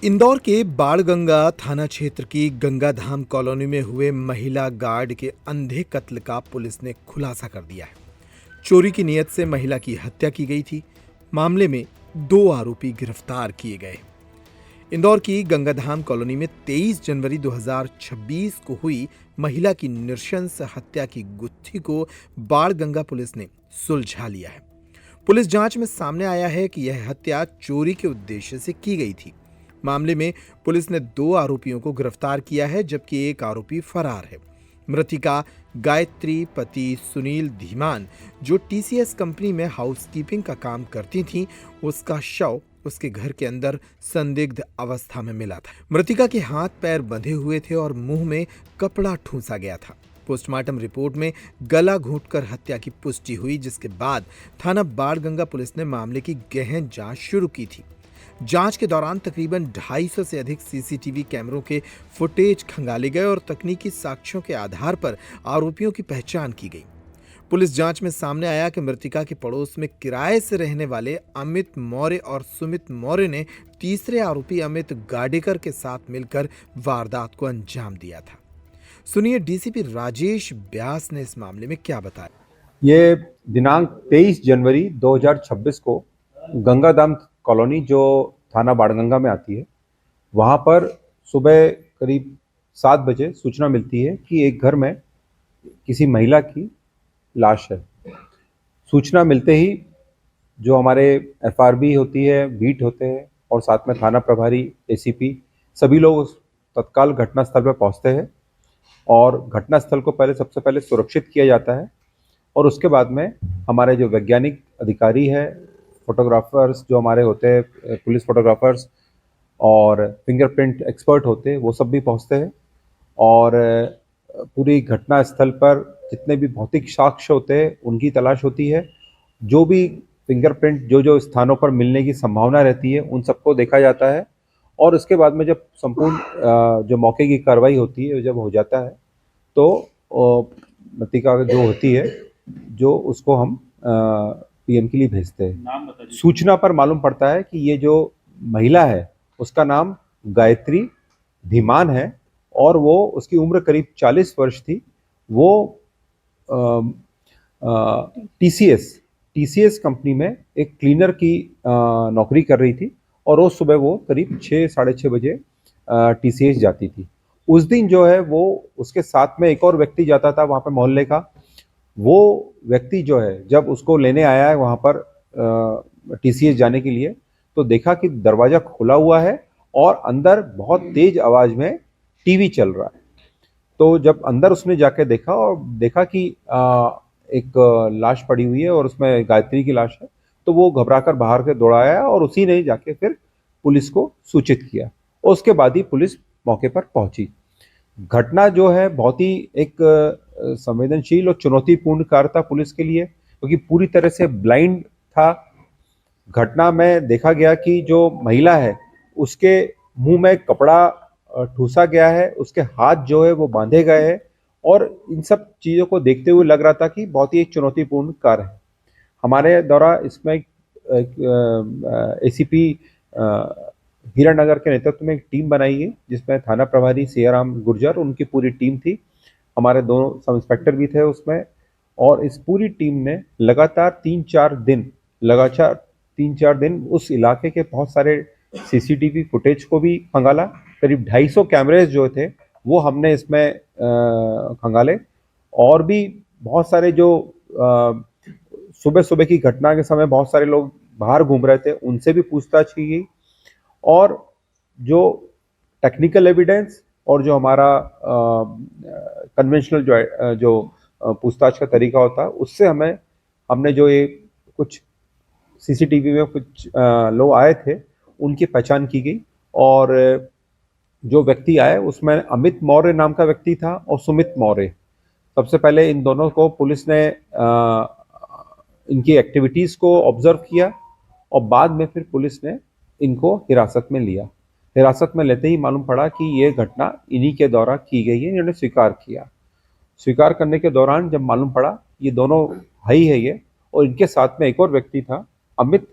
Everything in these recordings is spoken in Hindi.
इंदौर के बाणगंगा थाना क्षेत्र की गंगाधाम कॉलोनी में हुए महिला गार्ड के अंधे कत्ल का पुलिस ने खुलासा कर दिया है। चोरी की नीयत से महिला की हत्या की गई थी। मामले में 2 आरोपी गिरफ्तार किए गए। इंदौर की गंगाधाम कॉलोनी में 23 जनवरी 2026 को हुई महिला की नृशंस हत्या की गुत्थी को बाणगंगा पुलिस ने सुलझा लिया है। पुलिस जांच में सामने आया है कि यह हत्या चोरी के उद्देश्य से की गई थी। मामले में पुलिस ने 2 आरोपियों को गिरफ्तार किया है, जबकि एक आरोपी फरार है। मृतिका गायत्री पति सुनील धीमान, जो टीसीएस कंपनी में हाउसकीपिंग का काम करती थीं, उसका शव उसके घर के अंदर संदिग्ध अवस्था में मिला था। मृतिका के हाथ पैर बंधे हुए थे और मुंह में कपड़ा ठूंसा गया था। पोस्टमार्टम रिपोर्ट में गला घोंटकर हत्या की पुष्टि हुई, जिसके बाद थाना बाणगंगा पुलिस ने मामले की गहन जांच शुरू की थी। जांच के दौरान तकरीबन 250 से अधिक सीसीटीवी कैमरों के फुटेज खंगाले गए और तकनीकी साक्ष्यों के आधार पर आरोपियों की पहचान की गई। पुलिस जांच में सामने आया कि मृतिका के पड़ोस में किराए से रहने वाले अमित मौर्य और सुमित मौर्य ने तीसरे आरोपी अमित गाडेकर के साथ मिलकर वारदात को अंजाम दिया था। सुनिए डीसीपी राजेश व्यास ने इस मामले में क्या बताया। ये दिनांक 23 जनवरी 2026 को गंगाधाम कॉलोनी जो थाना बाणगंगा में आती है, वहाँ पर सुबह करीब 7 बजे सूचना मिलती है कि एक घर में किसी महिला की लाश है। सूचना मिलते ही जो हमारे एफआरबी होती है, बीट होते हैं और साथ में थाना प्रभारी, एसीपी, सभी लोग तत्काल घटनास्थल पर पहुँचते हैं और घटनास्थल को सबसे पहले सुरक्षित किया जाता है और उसके बाद में हमारे जो वैज्ञानिक अधिकारी है, फोटोग्राफर्स जो हमारे होते हैं, पुलिस फोटोग्राफर्स और फिंगरप्रिंट एक्सपर्ट होते हैं, वो सब भी पहुंचते हैं और पूरी घटना स्थल पर जितने भी भौतिक साक्ष्य होते हैं उनकी तलाश होती है। जो भी फिंगरप्रिंट जो जो स्थानों पर मिलने की संभावना रहती है उन सबको देखा जाता है और उसके बाद में जब संपूर्ण जो मौके की कार्रवाई होती है जब हो जाता है तो मृतिका जो होती है जो उसको हम पीएम के लिए भेजते हैं। सूचना पर मालूम पड़ता है कि ये जो महिला है उसका नाम गायत्री धीमान है और वो उसकी उम्र करीब 40 वर्ष थी। वो टीसीएस कंपनी में एक क्लीनर की नौकरी कर रही थी और रोज सुबह वो करीब 6 साढ़े 6 बजे टीसीएस जाती थी। उस दिन जो है वो उसके साथ में एक और व्यक्ति जाता था वहाँ पे मोहल्ले का। वो व्यक्ति जो है जब उसको लेने आया है वहाँ पर टीसीएस जाने के लिए, तो देखा कि दरवाजा खुला हुआ है और अंदर बहुत तेज आवाज में टीवी चल रहा है। तो जब अंदर उसने जाके देखा और देखा कि एक लाश पड़ी हुई है और उसमें गायत्री की लाश है, तो वो घबराकर बाहर के दौड़ाया और उसी ने जाके फिर पुलिस को सूचित किया और उसके बाद ही पुलिस मौके पर पहुंची। घटना जो है बहुत ही एक संवेदनशील और चुनौतीपूर्ण कार्य था पुलिस के लिए, क्योंकि पूरी तरह से ब्लाइंड था। घटना में देखा गया कि जो महिला है उसके मुंह में कपड़ा ठूसा गया है, उसके हाथ जो है वो बांधे गए हैं और इन सब चीज़ों को देखते हुए लग रहा था कि बहुत ही एक चुनौतीपूर्ण कार्य है। हमारे द्वारा इसमें एसीपी हीरानगर के नेतृत्व में एक टीम बनाई है जिसमें थाना प्रभारी सियाराम गुर्जर, उनकी पूरी टीम थी, हमारे 2 सब इंस्पेक्टर भी थे उसमें और इस पूरी टीम ने लगातार 3-4 दिन उस इलाके के बहुत सारे सीसीटीवी फुटेज को भी खंगाला। करीब 250 कैमरेज जो थे वो हमने इसमें खंगाले और भी बहुत सारे जो सुबह सुबह की घटना के समय बहुत सारे लोग बाहर घूम रहे थे उनसे भी पूछताछ की गई और जो टेक्निकल एविडेंस और जो हमारा कन्वेंशनल जो पूछताछ का तरीका होता है उससे हमने जो ये कुछ सीसीटीवी में कुछ लोग आए थे उनकी पहचान की गई और जो व्यक्ति आए उसमें अमित मौर्य नाम का व्यक्ति था और सुमित मौर्य। सबसे पहले इन दोनों को पुलिस ने इनकी एक्टिविटीज़ को ऑब्जर्व किया और बाद में फिर पुलिस ने इनको हिरासत में लिया। हिरासत में लेते ही मालूम पड़ा कि ये घटना इन्हीं के द्वारा की गई है। इन्होंने स्वीकार किया। स्वीकार करने के दौरान जब मालूम पड़ा ये दोनों भाई है ये और इनके साथ में एक और व्यक्ति था अमित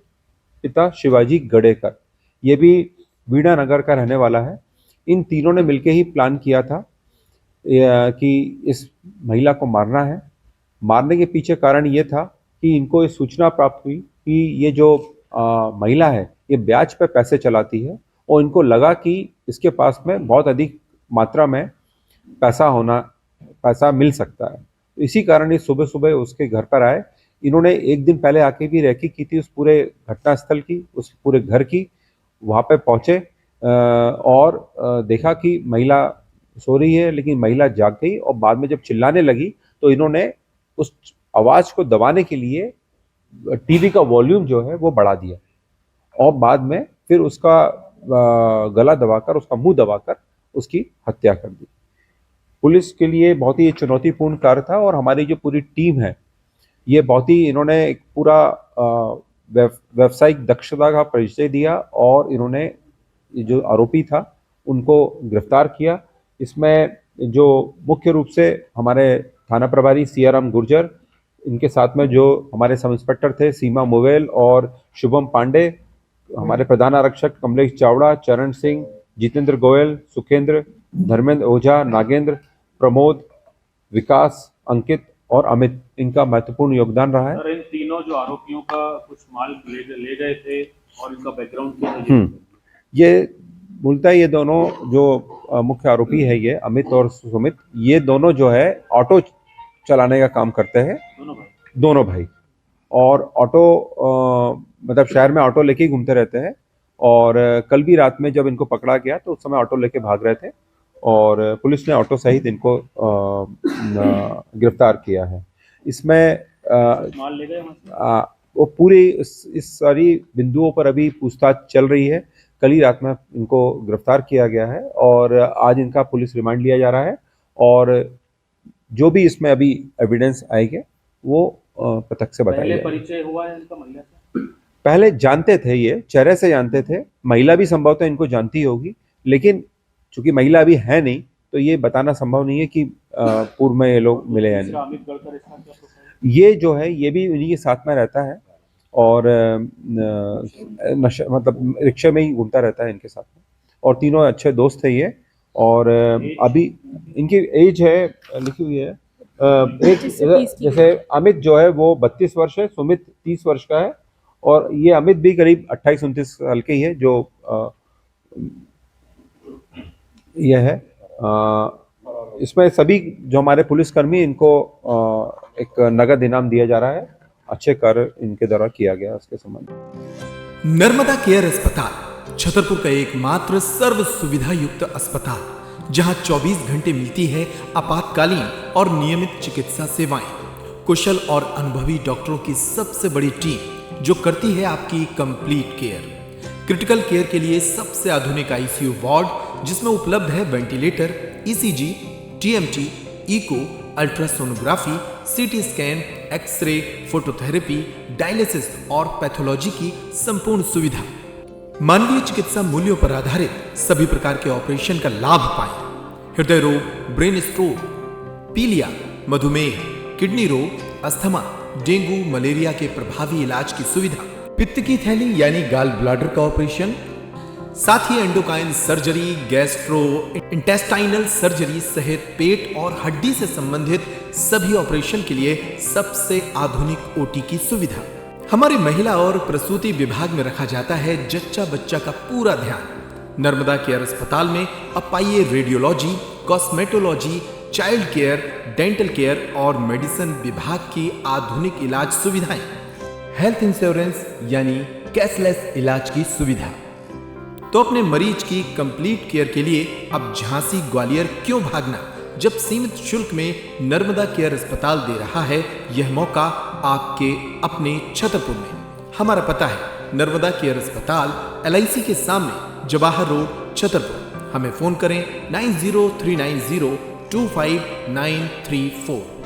पिता शिवाजी गडेकर। ये भी वीणा नगर का रहने वाला है। इन तीनों ने मिलकर ही प्लान किया था कि इस महिला को मारना है। मारने के पीछे कारण ये था कि इनको ये सूचना प्राप्त हुई कि ये जो महिला है ये ब्याज पर पैसे चलाती है और इनको लगा कि इसके पास में बहुत अधिक मात्रा में पैसा मिल सकता है। तो इसी कारण ये सुबह सुबह उसके घर पर आए। इन्होंने एक दिन पहले आके भी रेकी की थी उस पूरे घटनास्थल की, उस पूरे घर की। वहाँ पे पहुँचे और देखा कि महिला सो रही है, लेकिन महिला जाग गई और बाद में जब चिल्लाने लगी तो इन्होंने उस आवाज़ को दबाने के लिए टीवी का वॉल्यूम जो है वो बढ़ा दिया और बाद में फिर उसका गला दबाकर, उसका मुंह दबाकर उसकी हत्या कर दी। पुलिस के लिए बहुत ही चुनौतीपूर्ण कार्य था और हमारी जो पूरी टीम है ये बहुत ही, इन्होंने एक पूरा व्यावसायिक दक्षता का परिचय दिया और इन्होंने जो आरोपी था उनको गिरफ्तार किया। इसमें जो मुख्य रूप से हमारे थाना प्रभारी सियाराम गुर्जर, इनके साथ में जो हमारे सब इंस्पेक्टर थे सीमा मोवेल और शुभम पांडे, हमारे प्रधान आरक्षक कमलेश चावड़ा, चरण सिंह, जितेंद्र गोयल, सुखेंद्र, धर्मेंद्र ओझा, नागेंद्र, प्रमोद, विकास, अंकित और अमित, इनका महत्वपूर्ण योगदान रहा है। सर, इन तीनों जो आरोपियों का कुछ माल ले गए थे और इनका बैकग्राउंड क्या है? ये मूलतः ये दोनों जो मुख्य आरोपी है, ये अमित और सुमित, ये दोनों जो है ऑटो चलाने का काम करते हैं, दोनों भाई। और ऑटो मतलब शहर में ऑटो लेके घूमते रहते हैं और कल भी रात में जब इनको पकड़ा गया तो उस समय ऑटो लेके भाग रहे थे और पुलिस ने ऑटो सहित इनको गिरफ्तार किया है। इसमें माल ले गए वो पूरी इस सारी बिंदुओं पर अभी पूछताछ चल रही है। कल ही रात में इनको गिरफ्तार किया गया है और आज इनका पुलिस रिमांड लिया जा रहा है और जो भी इसमें अभी एविडेंस आएंगे वो प्रत्यक्ष से बताएंगे। पहले परिचय हुआ है इनका महिला से? पहले जानते थे, ये चेहरे से जानते थे। महिला भी संभवतः इनको जानती होगी, लेकिन चूंकि महिला अभी है नहीं तो ये बताना संभव नहीं है कि पूर्व में ये लोग मिले या नहीं। ये जो है ये भी उन्हीं के साथ में रहता है और नशा मतलब रिक्शा में ही घूमता रहता है इनके साथ में और तीनों अच्छे दोस्त है ये। और अभी इनकी एज है लिखी हुई है, जैसे अमित जो है वो 32 वर्ष है, सुमित 30 वर्ष का है और ये अमित भी करीब 28-29 साल के ही है। जो यह है इसमें सभी जो हमारे पुलिसकर्मी, इनको एक नगद इनाम दिया जा रहा है। अच्छे कार्य इनके द्वारा किया गया उसके संबंध में। नर्मदा केयर अस्पताल छतरपुर का एकमात्र सर्व सुविधा युक्त अस्पताल, जहां 24 घंटे मिलती है आपातकालीन और नियमित चिकित्सा सेवाएं। कुशल और अनुभवी डॉक्टरों की सबसे बड़ी टीम जो करती है आपकी कंप्लीट केयर। क्रिटिकल केयर के लिए सबसे आधुनिक आईसीयू वार्ड, जिसमें उपलब्ध है ventilator, ECG, TMT, echo, ultrasonography, CT scan, x ray, phototherapy, dialysis और पैथोलॉजी की संपूर्ण सुविधा। मानवीय चिकित्सा मूल्यों पर आधारित सभी प्रकार के ऑपरेशन का लाभ पाएं। हृदय रोग, ब्रेन स्ट्रोक, पीलिया, मधुमेह, किडनी रोग, अस्थमा, डेंगू, मलेरिया के प्रभावी इलाज की सुविधा, पित्त की थैली यानी गाल ब्लैडर का ऑपरेशन, साथ ही endocrine surgery, gastrointestinal surgery सहित पेट और हड्डी से संबंधित सभी ऑपरेशन के लिए सबसे आधुनिक ओटी की सुविधा। हमारी महिला और प्रसूति विभाग में रखा जाता है जच्चा बच्चा का पूरा ध्यान। नर्मदा केयर अस्पताल में अब पाइए radiology, cosmetology, child care, dental care और मेडिसिन विभाग की आधुनिक इलाज सुविधाएं, हेल्थ इंश्योरेंस यानी कैशलेस इलाज की सुविधा। तो अपने मरीज की कंप्लीट केयर के लिए अब झांसी ग्वालियर क्यों भागना, जब सीमित शुल्क में नर्मदा केयर अस्पताल दे रहा है यह मौका आपके अपने छतरपुर में। हमारा पता है नर्मदा केयर अस्पताल LIC के सामने, जवाहर रोड, छतरपुर। हमें फोन करें 9039025934।